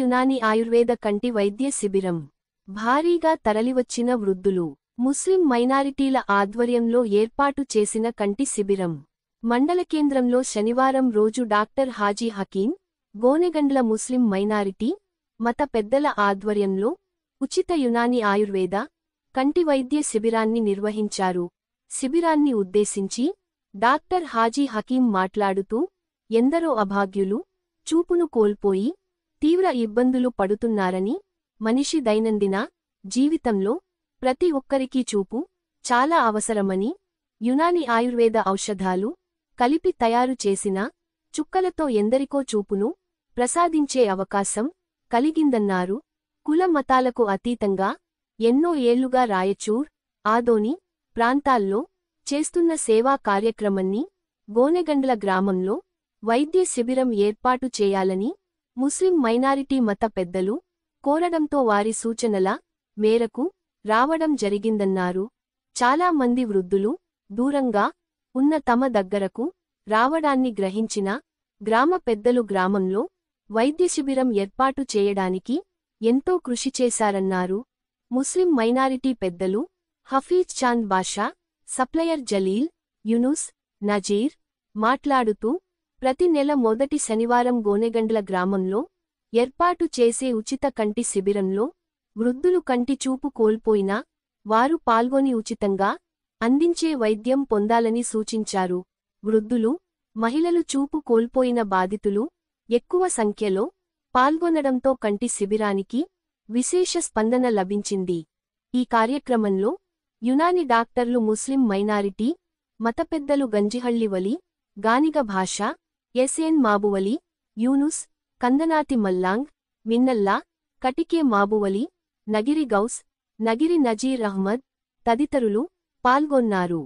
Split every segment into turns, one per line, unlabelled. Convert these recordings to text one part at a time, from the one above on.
యునాని ఆయుర్వేద కంటి వైద్య శిబిరం. భారీగా తరలివచ్చిన వృద్ధులు. ముస్లిం మైనారిటీల ఆధ్వర్యంలో ఏర్పాటు చేసిన కంటి శిబిరం. మండల కేంద్రంలో శనివారం రోజు డాక్టర్ హాజీ హకీం, గోనెగండ్ల ముస్లిం మైనారిటీ, మత పెద్దల ఆధ్వర్యంలో ఉచిత యునాని ఆయుర్వేద కంటి వైద్య శిబిరాన్ని నిర్వహించారు. శిబిరాన్ని ఉద్దేశించి డాక్టర్ హాజీ హకీం మాట్లాడుతూ, ఎందరో అభాగ్యులు చూపును కోల్పోయి తీవ్ర ఇబ్బందులు పడుతున్నారని, మనిషి దైనందిన జీవితంలో ప్రతి ఒక్కరికీ చూపు చాలా అవసరమని, యునాని ఆయుర్వేద ఔషధాలు కలిపి తయారు చేసిన చుక్కలతో ఎందరికో చూపును ప్రసాదించే అవకాశం కలిగిందన్నారు. కుల మతాలకు అతీతంగా ఎన్నో ఏళ్లుగా రాయచూర్, ఆదోని ప్రాంతాల్లో చేస్తున్న సేవా కార్యక్రమాన్ని గోనెగండ్ల గ్రామంలో వైద్య శిబిరం ఏర్పాటు చేయాలని ముస్లిం మైనారిటీ మత పెద్దలు కోరడంతో వారి సూచనల మేరకు రావడం జరిగిందన్నారు. చాలా మంది వృద్ధులు దూరంగా ఉన్న తమ దగ్గరకు రావడాన్ని గ్రహించిన గ్రామ పెద్దలు గ్రామంలో వైద్య శిబిరం ఏర్పాటు చేయడానికి ఎంతో కృషి చేశారన్నారు. ముస్లిం మైనారిటీ పెద్దలు హఫీజ్ చాంద్ బాషా, సప్లయర్ జలీల్, యునూస్, నజీర్ మాట్లాడుతూ, ప్రతి నెల మొదటి శనివారం గోనెగండ్ల గ్రామంలో ఏర్పాటు చేసే ఉచిత కంటి శిబిరంలో వృద్ధులు కంటి చూపు కోల్పోయినా వారు పాల్గొని ఉచితంగా అందించే వైద్యం పొందాలని సూచించారు. వృద్ధులు, మహిళలు చూపు కోల్పోయిన బాధితులు ఎక్కువ సంఖ్యలో పాల్గొనడంతో కంటి శిబిరానికి విశేష స్పందన లభించింది. ఈ కార్యక్రమంలో యునాని డాక్టర్లు ముస్లిం మైనారిటీ మత పెద్దలు గంజిహళ్లి వలి, గానిగ భాష, ఎస్ఎన్ మాబువలి, యూనుస్, కందనాతి మల్లాంగ్, మిన్నల్లా, కటికే మాబువలి, నగిరి గౌస్, నగిరి నజీర్ అహ్మద్ తదితరులు పాల్గొన్నారు.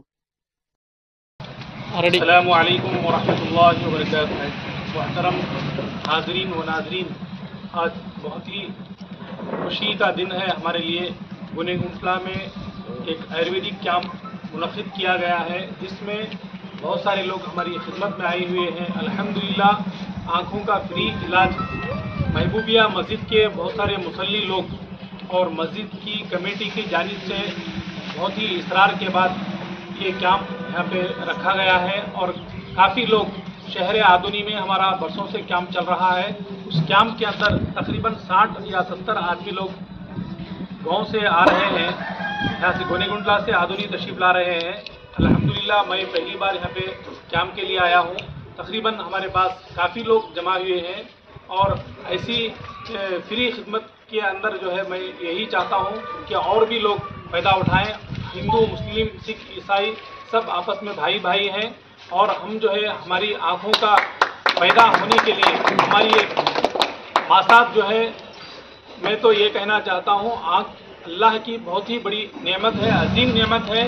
अस्सलामु अलैकुम व रहमतुल्लाहि व बरकातुहू। मुहतरम हाज़रीन व नाज़रीन, आज बहुत ही खुशी का दिन है हमारे लिए। गोनेगंडला में एक आयुर्वेदिक कैंप मुनक़िद किया गया है, जिसमें बहुत सारे लोग हमारी खिदमत में आए हुए हैं। अल्हम्दुलिल्लाह, आँखों का फ्री इलाज महबूबिया मस्जिद के बहुत सारे मुसल्ली लोग और मस्जिद की कमेटी की जानिब से बहुत ही इसरार के बाद ये कैंप यहाँ पे रखा गया है और काफ़ी लोग शहर आदोनी में हमारा बरसों से कैंप चल रहा है। उस कैंप के अंदर तकरीबन 60 या 70 आदमी लोग गांव से आ रहे हैं, यहाँ से गोनेगंडला से आदोनी तशरीफ ला रहे हैं। अल्हम्दुलिल्लाह, मैं पहली बार यहाँ पे कैंप के लिए आया हूँ। तकरीबन हमारे पास काफ़ी लोग जमा हुए हैं और ऐसी फ्री खिदमत के अंदर जो है मैं यही चाहता हूँ कि और भी लोग फ़ायदा उठाएँ। हिंदू, मुस्लिम, सिख, ईसाई सब आपस में भाई भाई हैं और हम जो है हमारी आँखों का पैदा होने के लिए हमारी एक मासाब जो है, मैं तो ये कहना चाहता हूँ, आँख अल्लाह की बहुत ही बड़ी नेमत है, अजीम नेमत है।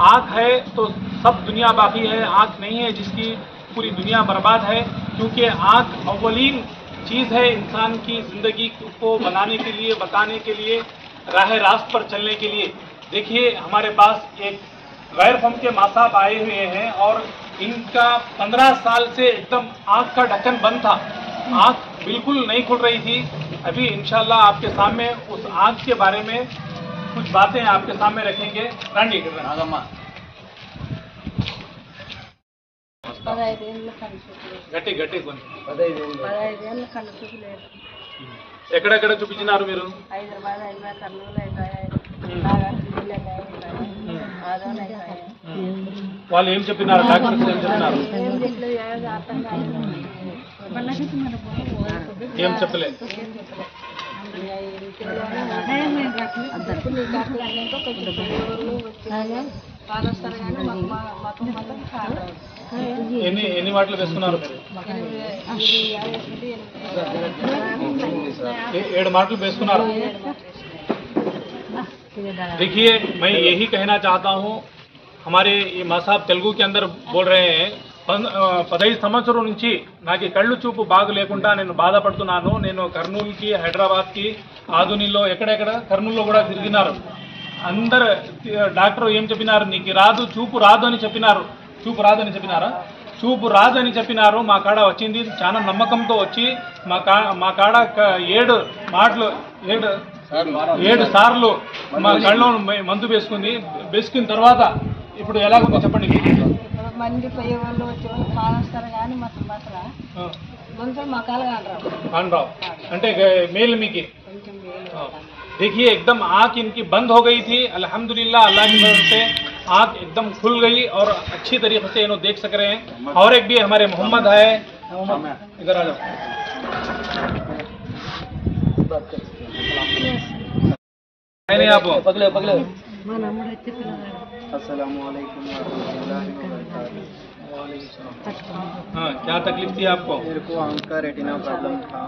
आँख है तो सब दुनिया बाकी है, आँख नहीं है जिसकी पूरी दुनिया बर्बाद है। क्योंकि आँख अव्वलीन चीज़ है इंसान की ज़िंदगी को बनाने के लिए, बताने के लिए, राह रास्त पर चलने के लिए। देखिए, हमारे पास एक गैर फम के मासाब आए हुए हैं और इनका 15 साल से एकदम आँख का ढक्कन बंद था, आँख बिल्कुल नहीं खुल रही थी। अभी इंशाल्लाह आपके सामने उस आँख के बारे में कुछ बातें आपके सामने रखेंगे। रानी గట్టి గట్టి ఎక్కడెక్కడ చూపించినారు మీరు? వాళ్ళు ఏం చెప్పినారు? డాక్టర్స్ ఏం చెప్పినారు? ఏం చెప్పలేదు. ఎన్ని మాటలు వేసుకున్నారు? 7 మాటలు వేసుకున్నారు. देखिए, मैं यही कहना चाहता हूँ, हमारे ये मासाब तेलुगु के अंदर बोल रहे हैं, 15 సంవత్సరం నుంచి నాకు కళ్ళు చూపు బాగు లేకుండా నేను బాధపడుతున్నాను. నేను కర్నూలుకి, హైదరాబాద్కి, ఆదోనిలో ఎక్కడెక్కడ కర్నూలులో కూడా తిరిగినారు. అందరు డాక్టర్ ఏం చెప్పినారు? నీకు రాదు, చూపు రాదు అని చెప్పినారు. చూపు రాదు అని చెప్పినారా? చూపు రాదని చెప్పినారు. మా కాడ వచ్చింది, చాలా నమ్మకంతో వచ్చి మా కాడ 7 సార్లు మా కళ్ళలో మందు వేసుకున్న తర్వాత ఇప్పుడు ఎలాగుంది చెప్పండి.
మంది పోయే వాళ్ళు వచ్చే వాళ్ళు కానొస్తారు కానీ మాత్రం గొంతులు మా
కానరావు అంటే మేలు మీకు. देखिए एकदम आँख इनकी बंद हो गई थी, अल्हम्दुलिल्लाह अल्लाह की मदद से आँख एकदम खुल गई और अच्छी तरीके से इन्हों देख सक रहे हैं। और एक भी हमारे मोहम्मद है, इधर आ जाओ। नहीं आप पगले अस्सलामुअलैकुम वरहमतुल्लाहि वबरकातुहू। हाँ, क्या तकलीफ थी आपको?
मेरे को आँख का रेटिना प्रॉब्लम था।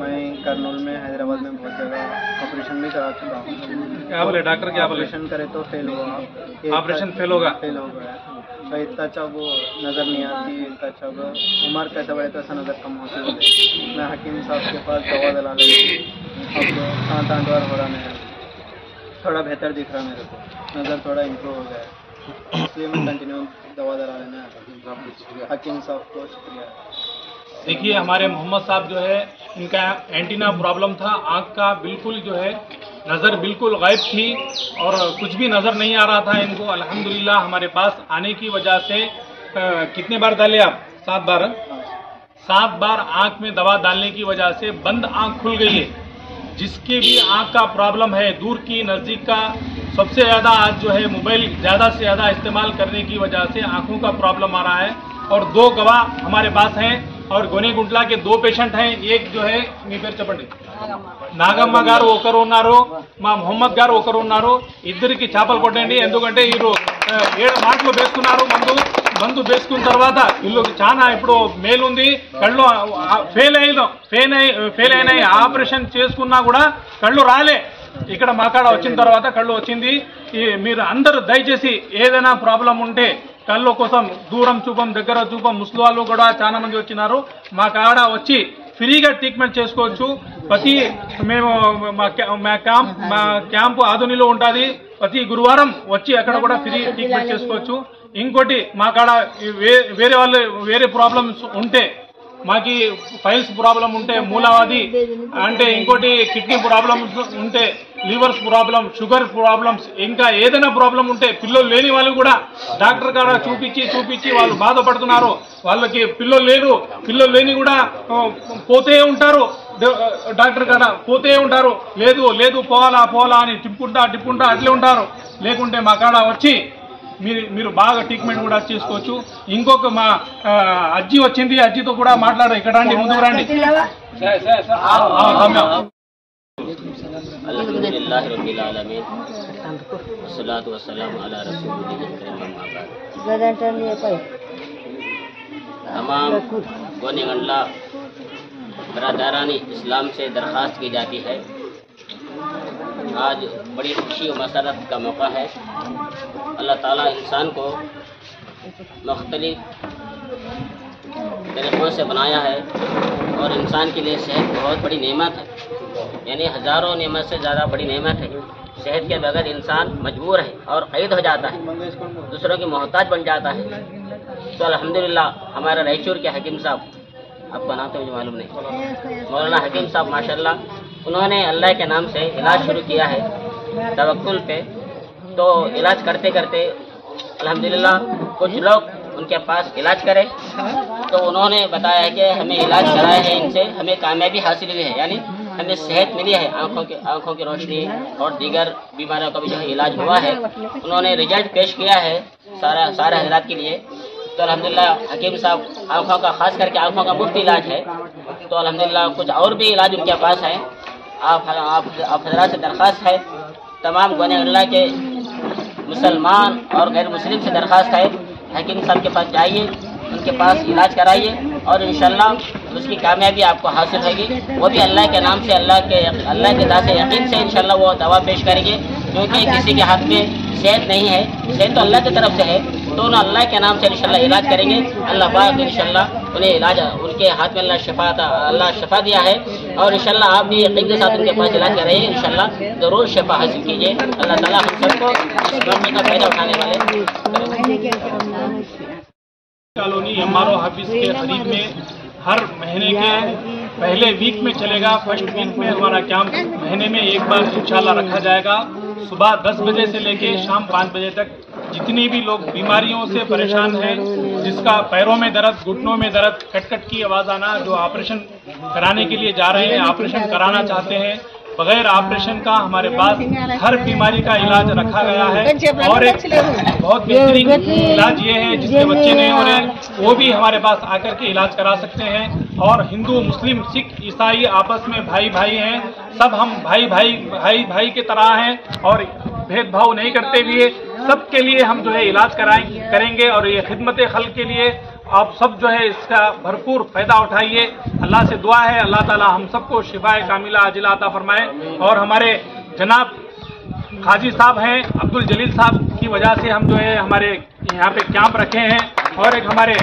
मैं करनूल में हैदराबाद में बहुत जगह ऑपरेशन भी करा चुका हूँ।
क्या बोले डॉक्टर? क्या बोले?
ऑपरेशन करे तो फेल हुआ।
ऑपरेशन फेल होगा?
फेल हो गया। तो इतना अच्छा वो नज़र नहीं आती, इतना अच्छा वो उम्र कैसे बढ़े तो ऐसा नज़र कम होती है। मैं हकीम साहब के पास दवा दिला ली, अब 7-8 बार हो रहा है, थोड़ा बेहतर दिख रहा मेरे को, नज़र थोड़ा इम्प्रूव हो गया, इसलिए मैं कंटिन्यू दवा दिला लेना हकीम साहब को शुक्रिया।
देखिए हमारे मोहम्मद साहब जो है इनका एंटीना प्रॉब्लम था, आँख का बिल्कुल जो है नज़र बिल्कुल गायब थी और कुछ भी नज़र नहीं आ रहा था इनको। अल्हम्दुलिल्लाह हमारे पास आने की वजह से कितने बार डाले आप? 7 बार। 7 बार आँख में दवा डालने की वजह से बंद आँख खुल गई है। जिसकी भी आँख का प्रॉब्लम है, दूर की नज़दीक का, सबसे ज़्यादा आज जो है मोबाइल ज़्यादा से ज़्यादा इस्तेमाल करने की वजह से आँखों का प्रॉब्लम आ रहा है। और 2 गवाह हमारे पास हैं और गोनेगुंटला के 2 पेशेंट हैं। एक जो है మీ పేరు చెప్పండి, నాగమ్మ గారు ఒకరు ఉన్నారు, మా మొహమ్మద్ గారు ఒకరు ఉన్నారు. ఇద్దరికి చేపలు కొట్టండి, ఎందుకంటే వీరు 7 మాటలు వేసుకున్నారు మందు వేసుకున్న తర్వాత వీళ్ళకి చాలా ఇప్పుడు మేలుంది. కళ్ళు ఫెయిల్ అయినాయి, ఆపరేషన్ చేసుకున్నా కూడా కళ్ళు రాలే. ఇక్కడ మా కాడ వచ్చిన తర్వాత కళ్ళు వచ్చింది. మీరు అందరూ దయచేసి ఏదైనా ప్రాబ్లం ఉంటే కళ్ళు కోసం దూరం చూపం దగ్గర చూపం ముసలి వాళ్ళు కూడా చాలా మంది వచ్చినారు. మా కాడ వచ్చి ఫ్రీగా ట్రీట్మెంట్ చేసుకోవచ్చు. ప్రతి మేము మా క్యాంపు ఆధునిలో ఉంటుంది. ప్రతి గురువారం వచ్చి అక్కడ కూడా ఫ్రీ ట్రీట్మెంట్ చేసుకోవచ్చు. ఇంకోటి మా కాడ వేరే ప్రాబ్లమ్స్ ఉంటే, మాకి ఫైల్స్ ప్రాబ్లం ఉంటే, మూలావాది అంటే ఇంకోటి కిడ్నీ ప్రాబ్లమ్స్ ఉంటే, లివర్స్ ప్రాబ్లం, షుగర్ ప్రాబ్లమ్స్, ఇంకా ఏదైనా ప్రాబ్లం ఉంటే పిల్లలు లేని వాళ్ళు కూడా డాక్టర్ గారు చూపించి వాళ్ళు బాధపడుతున్నారు. వాళ్ళకి పిల్లలు లేని కూడా పోతే ఉంటారు, డాక్టర్ గారు పోతే ఉంటారు. లేదు పోవాలా అని టిప్పుకుంటా అట్లే ఉంటారు. లేకుంటే మా కాడ వచ్చి మీరు బాగా ట్రీట్మెంట్ కూడా చేసుకోవచ్చు. ఇంకొక మా అజ్జి వచ్చింది, అజ్జితో కూడా మాట్లాడు. ఇక్కడ రండి, ముందుకు రండి.
अल्हम्दुलिल्लाह रब्बिल आलमीन वस्सलातु वस्सलामु अला रसूलिल करीम अम्मा बाद। तमाम गोनेगंटला बरादरानी इस्लाम से दरख्वास्त की जाती है, आज बड़ी खुशी और मसरत का मौका है। अल्लाह ताला इंसान को मुख्तलिफ तरीक़ों से बनाया है और इंसान के लिए सेहत बहुत बड़ी नेमत है, यानी हज़ारों नेमत से ज़्यादा बड़ी नेमत है। सेहत के बगैर इंसान मजबूर है और क़ैद हो जाता है, दूसरों की मोहताज बन जाता है। तो अल्हम्दुलिल्लाह हमारे रायचूर के हकीम साहब, आपका नाम तो मुझे मालूम नहीं, मौलाना हकीम साहब माशाल्लाह, उन्होंने अल्लाह के नाम से इलाज शुरू किया है तवक्कुल पे। तो इलाज करते करते अल्हम्दुलिल्लाह कुछ लोग उनके पास इलाज करें तो उन्होंने बताया है कि हमें इलाज कराया है, इनसे हमें कामयाबी हासिल हुई है, यानी हमें सेहत मिली है, आँखों की रोशनी और दीगर बीमारियों का भी जो है इलाज हुआ है। उन्होंने रिजल्ट पेश किया है सारे हजरात के लिए। तो अल्हम्दुलिल्लाह हकीम साहब आँखों का, खास करके आँखों का मुफ्त इलाज है। तो अल्हम्दुलिल्लाह कुछ और भी इलाज उनके पास है। आप हजरात से दरख्वास्त है, तमाम गोनेगंटला के मुसलमान और गैर मुस्लिम से दरख्वास्त है, हकीम साहब के पास जाइए, उनके पास इलाज कराइए और इंशाल्लाह उसकी कामयाबी आपको हासिल होगी। वो भी अल्लाह के नाम से, अल्लाह के ज़ात से यकीन से इंशाल्लाह वो दवा पेश करेंगे, क्योंकि किसी के हाथ में सेहत नहीं है, सेहत तो अल्लाह की तरफ से है। तो उन्हें अल्लाह के नाम से इंशाल्लाह इलाज करेंगे। अल्लाह पाक इंशाल्लाह उन्हें इलाज, उनके हाथ में अल्लाह शफा दिया है और इंशाल्लाह आप भी यकीन के साथ उनके पास इलाज कराइए, इंशाल्लाह ज़रूर शफा हासिल कीजिए। अल्लाह ताला हम सबको इस मौके का फ़ायदा उठाने वाले
कॉलोनी MRO ऑफिस के करीब में हर महीने के पहले वीक में चलेगा। फर्स्ट वीक में हमारा कैंप महीने में एक बार इंशाल्लाह रखा जाएगा। सुबह 10 बजे से लेके शाम 5 बजे तक जितनी भी लोग बीमारियों से परेशान हैं, जिसका पैरों में दर्द, घुटनों में दर्द, कट की आवाज़ आना, जो ऑपरेशन कराने के लिए जा रहे हैं, ऑपरेशन कराना चाहते हैं, बगैर ऑपरेशन का हमारे पास हर बीमारी का इलाज रखा गया है। और एक बहुत बेहतरीन इलाज ये है, जिसके बच्चे नहीं हो रहे वो भी हमारे पास आकर के इलाज करा सकते हैं। और हिंदू, मुस्लिम, सिख, ईसाई आपस में भाई भाई हैं। सब हम भाई की तरह हैं और भेदभाव नहीं करते हुए सबके लिए हम जो है इलाज करेंगे। और ये खिदमत खल्क के लिए आप सब जो है इसका भरपूर फायदा उठाइए। अल्लाह से दुआ है अल्लाह ताला हम सबको शिफाए कामिला आजिला अता फरमाए। और हमारे जनाब खाजी साहब हैं, अब्दुल जलील साहब की वजह से हम जो है हमारे यहाँ पे कैंप रखे हैं। और एक हमारे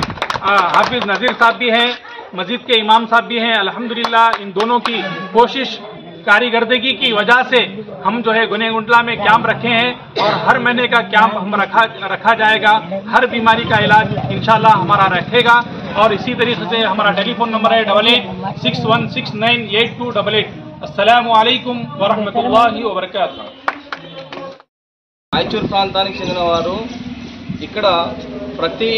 हाफिज नज़ीर साहब भी हैं, मस्जिद के इमाम साहब भी हैं। अल्हम्दुलिल्लाह इन दोनों की कोशिश, कारीगर्दगी की वजह से हम जो है गुनेगुंटला में कैंप रखे हैं। और हर महीने का कैंप हम रखा जाएगा। हर बीमारी का इलाज इंशाल्लाह हमारा रखेगा। और इसी तरीके से हमारा टेलीफोन नंबर है 8861698288। अस्सलामु अलैकुम वरहमतुल्लाहि वबरकातुहू।
రాయచూరు ప్రాంతానికి చెందిన వారు ఇక్కడ ప్రతి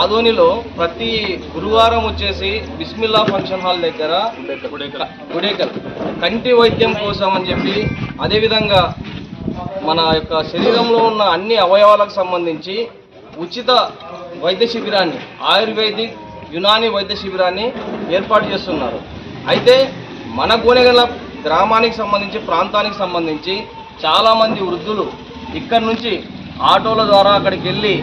ఆదోనిలో ప్రతి గురువారం వచ్చేసి బిస్మిల్లా ఫంక్షన్ హాల్ దగ్గర గుడేకల్ కంటి వైద్యం కోసం అని చెప్పి, అదేవిధంగా మన యొక్క శరీరంలో ఉన్న అన్ని అవయవాలకు సంబంధించి ఉచిత వైద్య శిబిరాన్ని, ఆయుర్వేదిక్ యునాని వైద్య శిబిరాన్ని ఏర్పాటు చేస్తున్నారు. అయితే మన గోనెగండ్ల గ్రామానికి సంబంధించి, ప్రాంతానికి సంబంధించి చాలామంది వృద్ధులు ఇక్కడ నుంచి ఆటోల ద్వారా అక్కడికి వెళ్ళి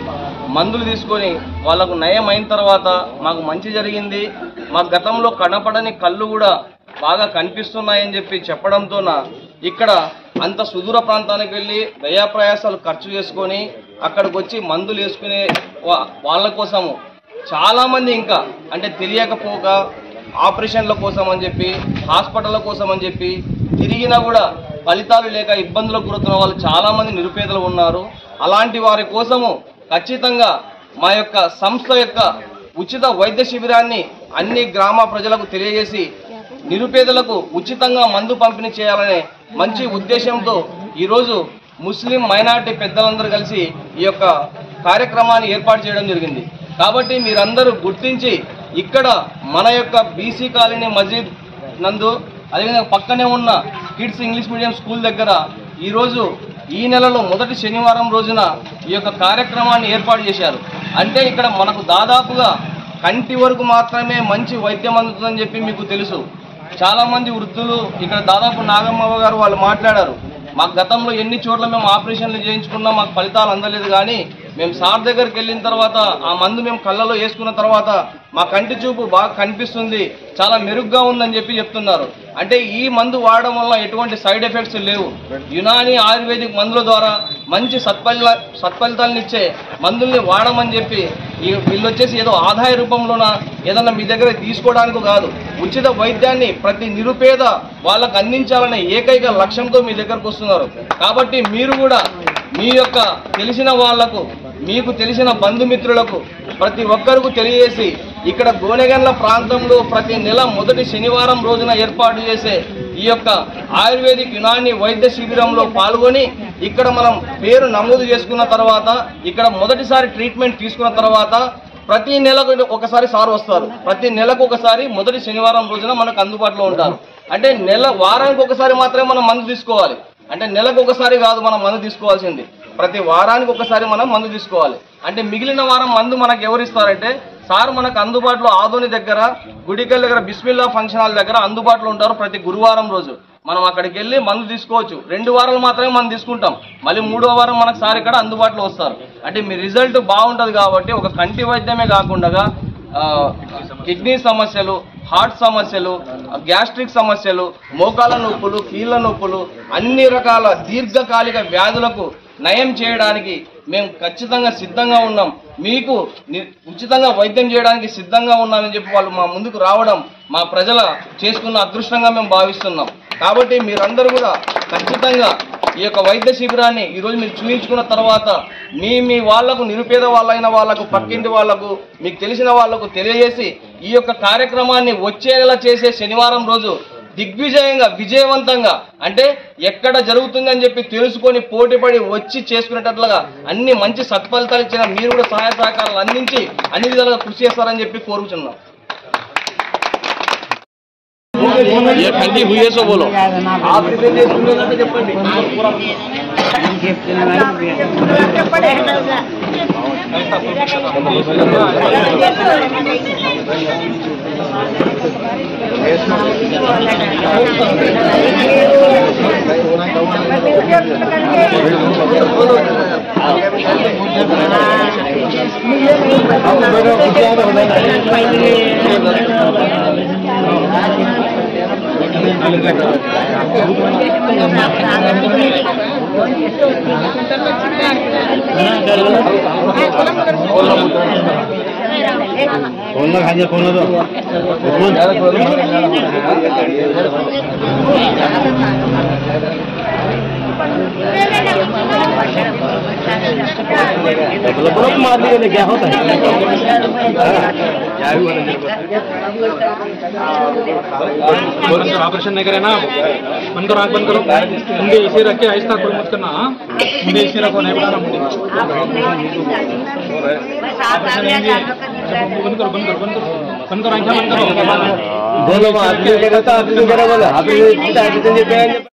మందులు తీసుకొని వాళ్ళకు నయం అయిన తర్వాత మాకు మంచి జరిగింది, మాకు గతంలో కనపడని కళ్ళు కూడా బాగా కనిపిస్తున్నాయని చెప్పడంతోన ఇక్కడ అంత సుదూర ప్రాంతానికి వెళ్ళి వ్యయప్రయాసాలు ఖర్చు చేసుకొని అక్కడికి వచ్చి మందులు వేసుకునే వాళ్ళ కోసము చాలామంది ఇంకా అంటే తెలియకపోక ఆపరేషన్ల కోసం అని చెప్పి, హాస్పిటళ్ళ కోసం అని చెప్పి తిరిగినా కూడా ఫలితాలు లేక ఇబ్బందులకు గురవుతున్న వాళ్ళు చాలామంది నిరుపేదలు ఉన్నారు. అలాంటి వారి కోసము ఖచ్చితంగా మా యొక్క సంస్థ యొక్క ఉచిత వైద్య శిబిరాన్ని అన్ని గ్రామ ప్రజలకు తెలియజేసి నిరుపేదలకు ఉచితంగా మందు పంపిణీ చేయాలనే మంచి ఉద్దేశంతో ఈరోజు ముస్లిం మైనారిటీ పెద్దలందరూ కలిసి ఈ యొక్క కార్యక్రమాన్ని ఏర్పాటు చేయడం జరిగింది. కాబట్టి మీరందరూ గుర్తించి ఇక్కడ మన యొక్క బీసీ కాలనీ మస్జిద్ నందు, అదేవిధంగా పక్కనే ఉన్న కిడ్స్ ఇంగ్లీష్ మీడియం స్కూల్ దగ్గర ఈరోజు ఈ నెలలో మొదటి శనివారం రోజున ఈ యొక్క కార్యక్రమాన్ని ఏర్పాటు చేశారు. అంటే ఇక్కడ మనకు దాదాపుగా కంటి వరకు మాత్రమే మంచి వైద్యం అందుతుందని చెప్పి మీకు తెలుసు. చాలామంది వృద్ధులు ఇక్కడ దాదాపు నాగమ్మ గారు వాళ్ళు మాట్లాడారు, మాకు గతంలో ఎన్ని చోట్ల మేము ఆపరేషన్లు చేయించుకున్నా మాకు ఫలితాలు అందలేదు, కానీ మేము సార్ దగ్గరికి వెళ్ళిన తర్వాత ఆ మందు మేము కళ్ళలో వేసుకున్న తర్వాత మా కంటి చూపు బాగా కనిపిస్తుంది, చాలా మెరుగ్గా ఉందని చెప్తున్నారు. అంటే ఈ మందు వాడడం వల్ల ఎటువంటి సైడ్ ఎఫెక్ట్స్ లేవు. యునాని ఆయుర్వేదిక్ మందుల ద్వారా మంచి సత్ఫలితాలను ఇచ్చే మందుల్ని వాడమని చెప్పి వీళ్ళు వచ్చేసి ఏదో ఆదాయ రూపంలోన ఏదన్నా మీ దగ్గర తీసుకోవడానికి కాదు, ఉచిత వైద్యాన్ని ప్రతి నిరుపేద వాళ్ళకు అందించాలనే ఏకైక లక్ష్యంతో మీ దగ్గరకు వస్తున్నారు. కాబట్టి మీరు కూడా మీ యొక్క తెలిసిన వాళ్లకు, మీకు తెలిసిన బంధుమిత్రులకు ప్రతి ఒక్కరికి తెలియజేసి ఇక్కడ గోనెగండ్ల ప్రాంతంలో ప్రతి నెల మొదటి శనివారం రోజున ఏర్పాటు చేసే ఈ యొక్క ఆయుర్వేదిక్ యునాని వైద్య శిబిరంలో పాల్గొని ఇక్కడ మనం పేరు నమోదు చేసుకున్న తర్వాత, ఇక్కడ మొదటిసారి ట్రీట్మెంట్ తీసుకున్న తర్వాత ప్రతి నెలకు ఒకసారి సార్ వస్తారు. ప్రతి నెలకు ఒకసారి మొదటి శనివారం రోజున మనకు అందుబాటులో ఉంటారు. అంటే వారానికి ఒకసారి మాత్రమే మనం మందు తీసుకోవాలి. అంటే నెలకు ఒకసారి కాదు మనం మందు తీసుకోవాల్సింది, ప్రతి వారానికి ఒకసారి మనం మందు తీసుకోవాలి. అంటే మిగిలిన వారం మందు మనకు ఎవరు ఇస్తారంటే సార్ మనకు అందుబాటులో ఆదోని దగ్గర గుడికల్ దగ్గర బిస్మిల్లా ఫంక్షన్ హాల్ దగ్గర అందుబాటులో ఉంటారు. ప్రతి గురువారం రోజు మనం అక్కడికి వెళ్ళి మందు తీసుకోవచ్చు. 2 వారాలు మాత్రమే మనం తీసుకుంటాం, మళ్ళీ 3వ వారం మనకు సార్ ఇక్కడ అందుబాటులో వస్తారు. అంటే మీ రిజల్ట్ బాగుంటుంది. కాబట్టి ఒక కంటి వైద్యమే కాకుండా కిడ్నీ సమస్యలు, హార్ట్ సమస్యలు, గ్యాస్ట్రిక్ సమస్యలు, మోకాల నొప్పులు, కీళ్ళ నొప్పులు, అన్ని రకాల దీర్ఘకాలిక వ్యాధులకు నయం చేయడానికి మేము ఖచ్చితంగా సిద్ధంగా ఉన్నాం. మీకు ఉచితంగా వైద్యం చేయడానికి సిద్ధంగా ఉన్నామని చెప్పి వాళ్ళు మా ముందుకు రావడం మా ప్రజల చేసుకున్న అదృష్టంగా మేము భావిస్తున్నాం. కాబట్టి మీరందరూ కూడా ఖచ్చితంగా ఈ యొక్క వైద్య శిబిరాన్ని ఈరోజు మీరు చూయించుకున్న తర్వాత మీ వాళ్లకు, నిరుపేద వాళ్ళైన వాళ్లకు, పక్కింటి వాళ్లకు, మీకు తెలిసిన వాళ్లకు తెలియజేసి ఈ యొక్క కార్యక్రమాన్ని వచ్చే నెల చేసే శనివారం రోజు దిగ్విజయంగా, విజయవంతంగా, అంటే ఎక్కడ జరుగుతుందని చెప్పి తెలుసుకొని పోటీపడి వచ్చి చేసుకునేటట్లుగా అన్ని మంచి సత్ఫలితాలు ఇచ్చిన మీరు కూడా సహాయ సహకారాలు అందించి అన్ని విధాలుగా కృషి చేస్తారని చెప్పి కోరుచున్నాం. ये ठंडी हुई है सो बोलो आप చెప్పండి. क्या होता है
ऑपरेशन नहीं करे ना, बंद करो, आँख बंद करो, मुंडे इसे रख के आहिस्ता कोई मत करना, मुंडे इसे रखो, नहीं बढ़ाना मुंडे, बंद करो, बंद करो, बंद करो, बंद करो, आँखें बंद करो, बोलो, आपने क्या कहता, आपने क्या बोला, आपने